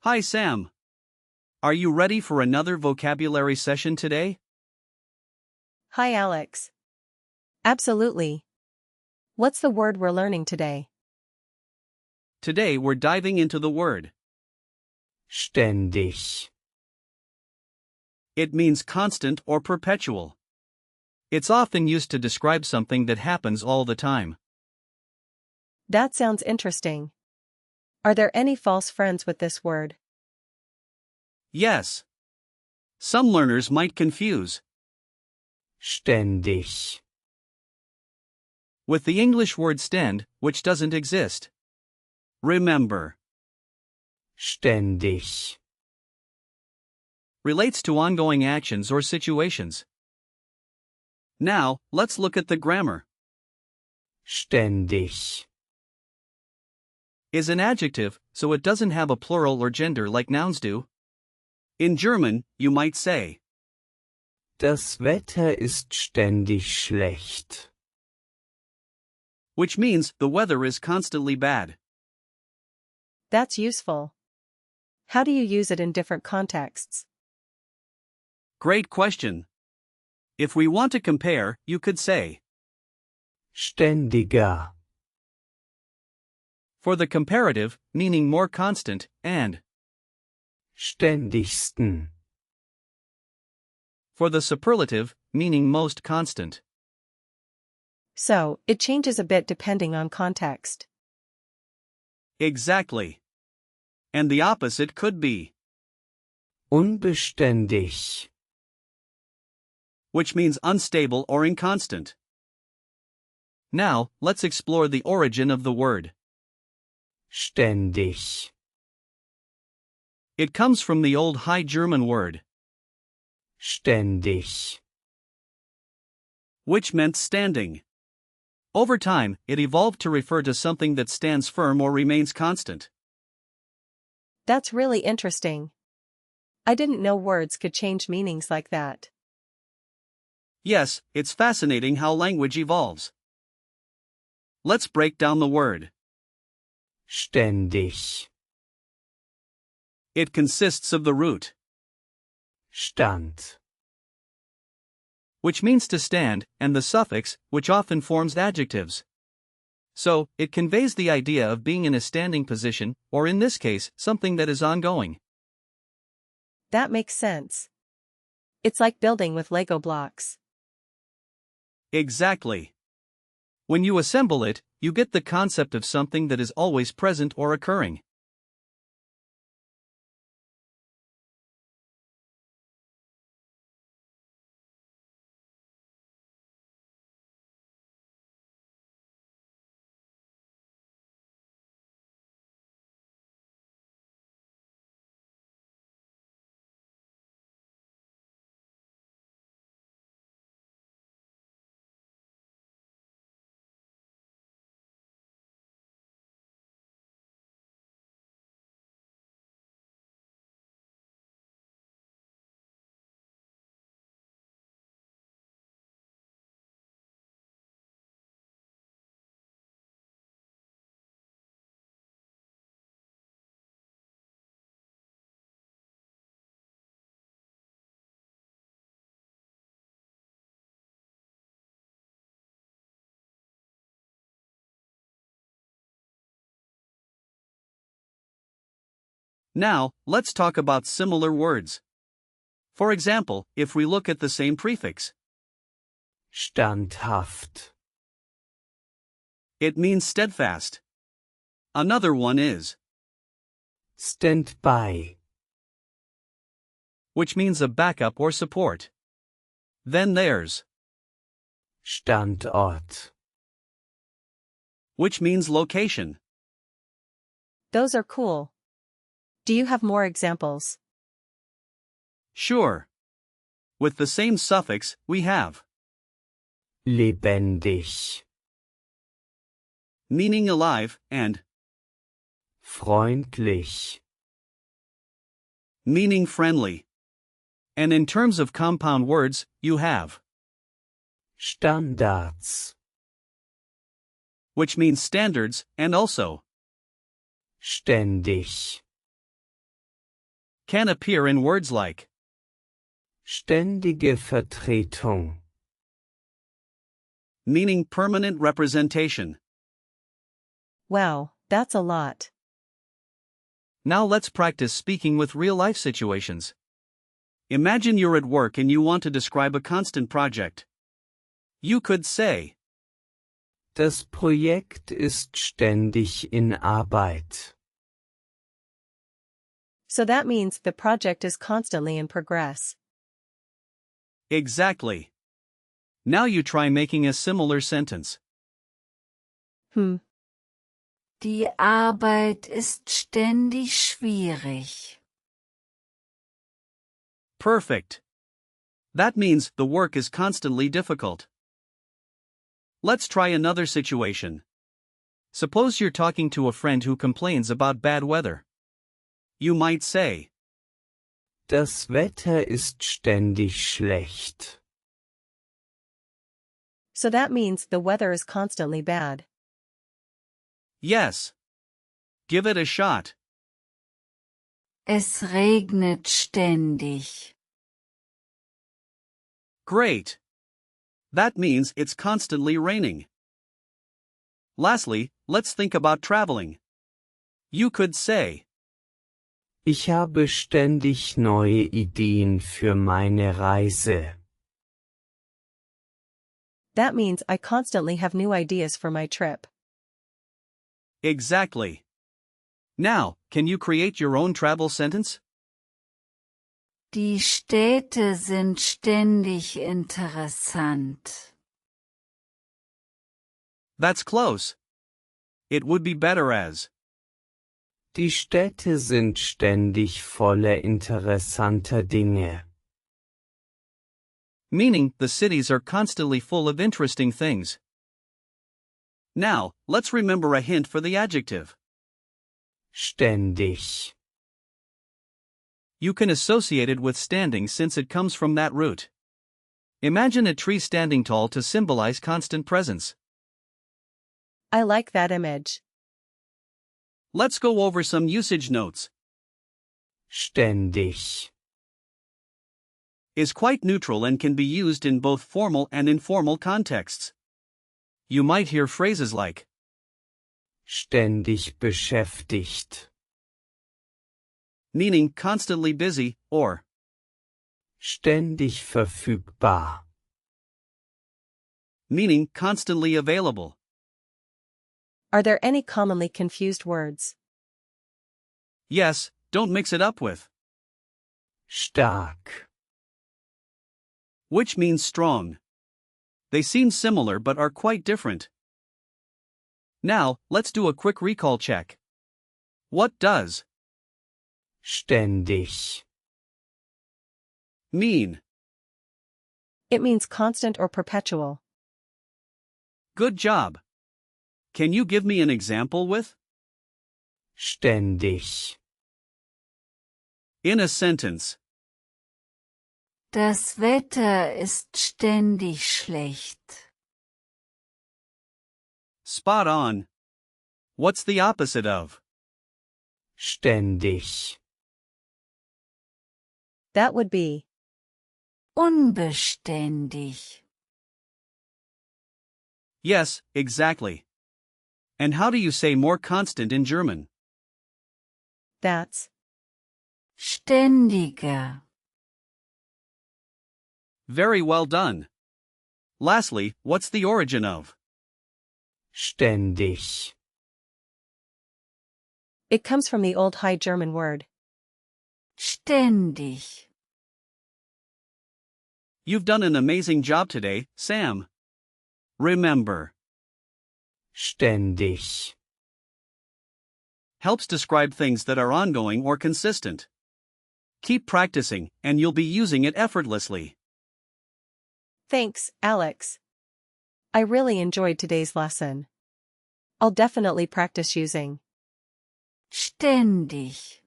Hi Sam. Are you ready for another vocabulary session today? Hi Alex. Absolutely. What's the word we're learning today? Today we're diving into the word. Ständig. It means constant or perpetual. It's often used to describe something that happens all the time. That sounds interesting. Are there any false friends with this word? Yes. Some learners might confuse Ständig. with the English word stand, which doesn't exist. Remember, Ständig. relates to ongoing actions or situations. Now, let's look at the grammar. Ständig. Is an adjective, so it doesn't have a plural or gender like nouns do. In German, you might say, Das Wetter ist ständig schlecht. which means the weather is constantly bad. That's useful. How do you use it in different contexts? Great question. If we want to compare, you could say, Ständiger. for the comparative, meaning more constant, and Ständigsten. for the superlative, meaning most constant. So, it changes a bit depending on context. Exactly. And the opposite could be, Unbeständig. which means unstable or inconstant. Now, let's explore the origin of the word. Ständig. It comes from the Old High German word, Ständig. which meant standing. Over time, it evolved to refer to something that stands firm or remains constant. That's really interesting. I didn't know words could change meanings like that. Yes, it's fascinating how language evolves. Let's break down the word. Ständig. It consists of the root, Stand. which means to stand, and the suffix, which often forms adjectives. So, it conveys the idea of being in a standing position, or in this case, something that is ongoing. That makes sense. It's like building with Lego blocks. Exactly. When you assemble it, you get the concept of something that is always present or occurring. Now, let's talk about similar words. For example, if we look at the same prefix, Standhaft. it means steadfast. Another one is, Stand by. which means a backup or support. Then there's, Standort. which means location. Those are cool. Do you have more examples? Sure. With the same suffix, we have, Lebendig. meaning alive, and, Freundlich. meaning friendly. And in terms of compound words, you have, Standards. which means standards, and also, Ständig. can appear in words like ständige Vertretung, meaning permanent representation. Wow, that's a lot. Now let's practice speaking with real-life situations. Imagine you're at work and you want to describe a constant project. You could say, das Projekt ist ständig in Arbeit. So that means the project is constantly in progress. exactly. Now you try making a similar sentence. Die Arbeit ist ständig schwierig. Perfect. That means the work is constantly difficult. Let's try another situation. Suppose you're talking to a friend who complains about bad weather. You might say, Das Wetter ist ständig schlecht. So that means the weather is constantly bad. yes. Give it a shot. Es regnet ständig. Great. That means it's constantly raining. Lastly, let's think about traveling. You could say, Ich habe ständig neue Ideen für meine Reise. That means I constantly have new ideas for my trip. exactly. Now, can you create your own travel sentence? Die Städte sind ständig interessant. That's close. It would be better as, Die Städte sind ständig voller interessanter Dinge. meaning the cities are constantly full of interesting things. Now, let's remember a hint for the adjective. Ständig. You can associate it with standing since it comes from that root. Imagine a tree standing tall to symbolize constant presence. I like that image. Let's go over some usage notes. Ständig. Is quite neutral and can be used in both formal and informal contexts. You might hear phrases like Ständig beschäftigt. meaning constantly busy, or Ständig verfügbar. meaning constantly available. Are there any commonly confused words? Yes, don't mix it up with, Stark. which means strong. They seem similar but are quite different. Now, let's do a quick recall check. What does Ständig. mean? It means constant or perpetual. Good job. Can you give me an example with? Ständig. In a sentence. Das Wetter ist ständig schlecht. Spot on. What's the opposite of? Ständig. That would be Unbeständig. Yes, exactly. And how do you say more constant in German? that's. Ständiger. Very well done. Lastly, what's the origin of? Ständig. It comes from the Old High German word. Ständig. You've done an amazing job today, Sam. Remember, Ständig. helps describe things that are ongoing or consistent. Keep practicing, and you'll be using it effortlessly. Thanks, Alex. I really enjoyed today's lesson. I'll definitely practice using Ständig.